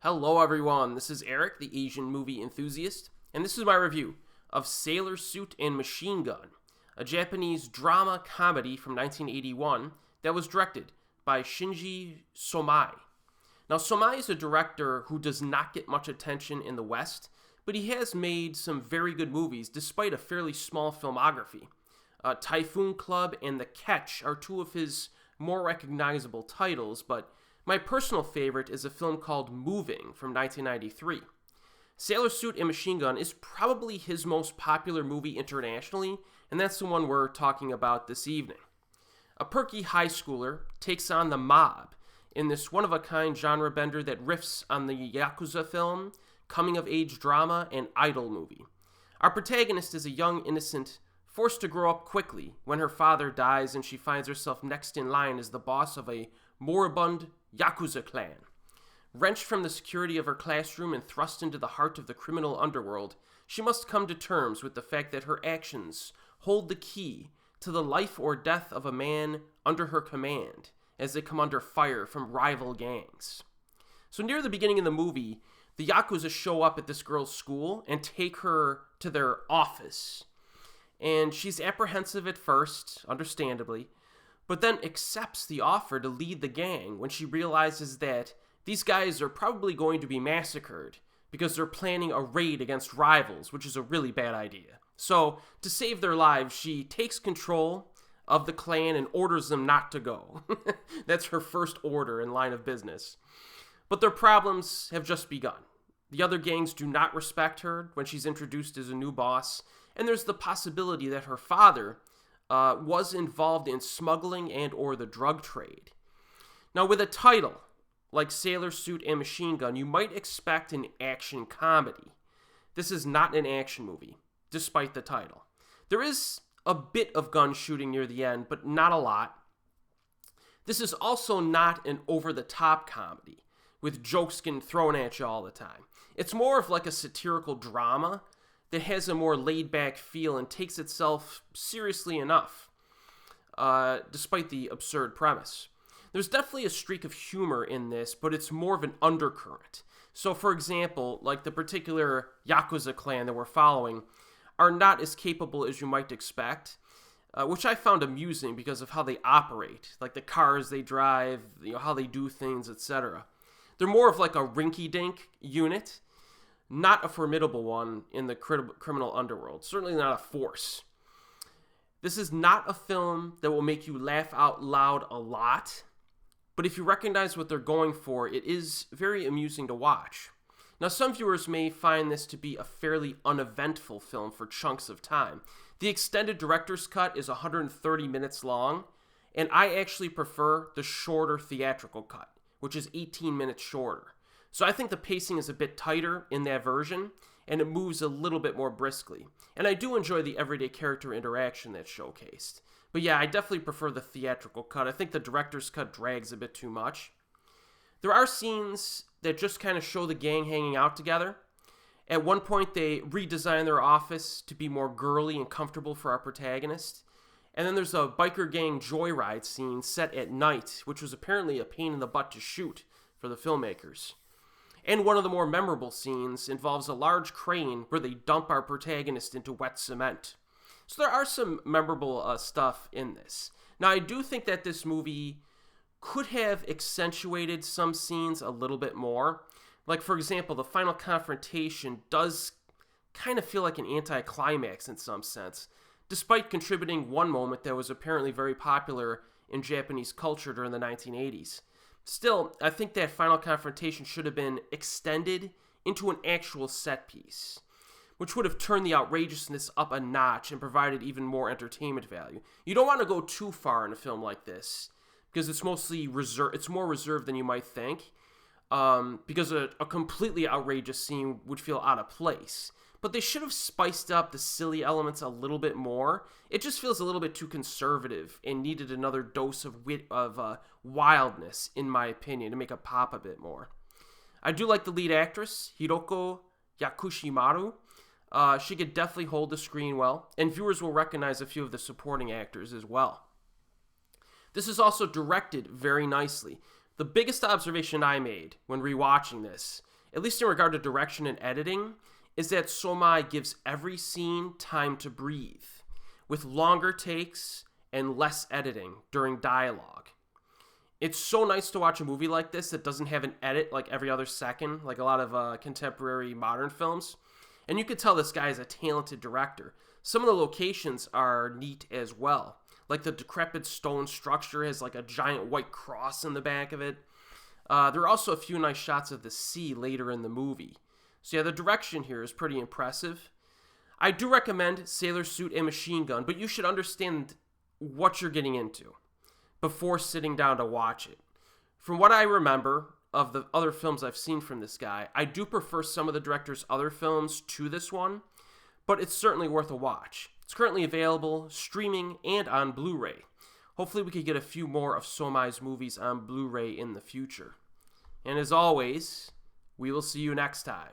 Hello everyone, this is Erik, the Asian movie enthusiast, and this is my review of Sailor Suit and Machine Gun, a Japanese drama comedy from 1981 that was directed by Shinji Somai. Now, Somai is a director who does not get much attention in the West, but he has made some very good movies despite a fairly small filmography. Typhoon Club and The Catch are two of his more recognizable titles, but my personal favorite is a film called Moving from 1993. Sailor Suit and Machine Gun is probably his most popular movie internationally, and that's the one we're talking about this evening. A perky high schooler takes on the mob in this one-of-a-kind genre bender that riffs on the yakuza film, coming-of-age drama, and idol movie. Our protagonist is a young innocent forced to grow up quickly when her father dies and she finds herself next in line as the boss of a moribund yakuza clan. Wrenched from the security of her classroom and thrust into the heart of the criminal underworld, she must come to terms with the fact that her actions hold the key to the life or death of a man under her command as they come under fire from rival gangs. So near the beginning of the movie, the yakuza show up at this girl's school and take her to their office. And she's apprehensive at first, understandably, but then accepts the offer to lead the gang when she realizes that these guys are probably going to be massacred because they're planning a raid against rivals, which is a really bad idea. So, to save their lives, she takes control of the clan and orders them not to go. That's her first order in line of business. But their problems have just begun. The other gangs do not respect her when she's introduced as a new boss, and there's the possibility that her father was involved in smuggling and or the drug trade. Now, with a title like Sailor Suit and Machine Gun, you might expect an action comedy. This is not an action movie, despite the title. There is a bit of gun shooting near the end, but not a lot. This is also not an over-the-top comedy, with jokes getting thrown at you all the time. It's more of like a satirical drama that has a more laid-back feel and takes itself seriously enough, despite the absurd premise. There's definitely a streak of humor in this, but it's more of an undercurrent. So, for example, like the particular yakuza clan that we're following are not as capable as you might expect, which I found amusing because of how they operate, like the cars they drive, how they do things, etc. They're more of like a rinky-dink unit, not a formidable one in the criminal underworld. Certainly not a force. This is not a film that will make you laugh out loud a lot, but if you recognize what they're going for, it is very amusing to watch. Now, some viewers may find this to be a fairly uneventful film for chunks of time. The extended director's cut is 130 minutes long, and I actually prefer the shorter theatrical cut, which is 18 minutes shorter. So I think the pacing is a bit tighter in that version, and it moves a little bit more briskly. And I do enjoy the everyday character interaction that's showcased. But yeah, I definitely prefer the theatrical cut. I think the director's cut drags a bit too much. There are scenes that just kind of show the gang hanging out together. At one point, they redesign their office to be more girly and comfortable for our protagonist. And then there's a biker gang joyride scene set at night, which was apparently a pain in the butt to shoot for the filmmakers. And one of the more memorable scenes involves a large crane where they dump our protagonist into wet cement. So there are some memorable stuff in this. Now, I do think that this movie could have accentuated some scenes a little bit more. Like, for example, the final confrontation does kind of feel like an anticlimax in some sense, despite contributing one moment that was apparently very popular in Japanese culture during the 1980s. Still, I think that final confrontation should have been extended into an actual set piece, which would have turned the outrageousness up a notch and provided even more entertainment value. You don't want to go too far in a film like this, because it's mostly reserved. It's more reserved than you might think, because a completely outrageous scene would feel out of place. But they should have spiced up the silly elements a little bit more. It just feels a little bit too conservative and needed another dose of wildness, in my opinion, to make it pop a bit more. I do like the lead actress, Hiroko Yakushimaru. She could definitely hold the screen well, and viewers will recognize a few of the supporting actors as well. This is also directed very nicely. The biggest observation I made when rewatching this at least in regard to direction and editing, is that Somai gives every scene time to breathe, with longer takes and less editing during dialogue. It's so nice to watch a movie like this that doesn't have an edit like every other second, like a lot of contemporary modern films. And you could tell this guy is a talented director. Some of the locations are neat as well. Like the decrepit stone structure has like a giant white cross in the back of it. There are also a few nice shots of the sea later in the movie. So yeah, the direction here is pretty impressive. I do recommend Sailor Suit and Machine Gun, but you should understand what you're getting into before sitting down to watch it. From what I remember of the other films I've seen from this guy, I do prefer some of the director's other films to this one, but it's certainly worth a watch. It's currently available streaming and on Blu-ray. Hopefully we could get a few more of Somai's movies on Blu-ray in the future. And as always, we will see you next time.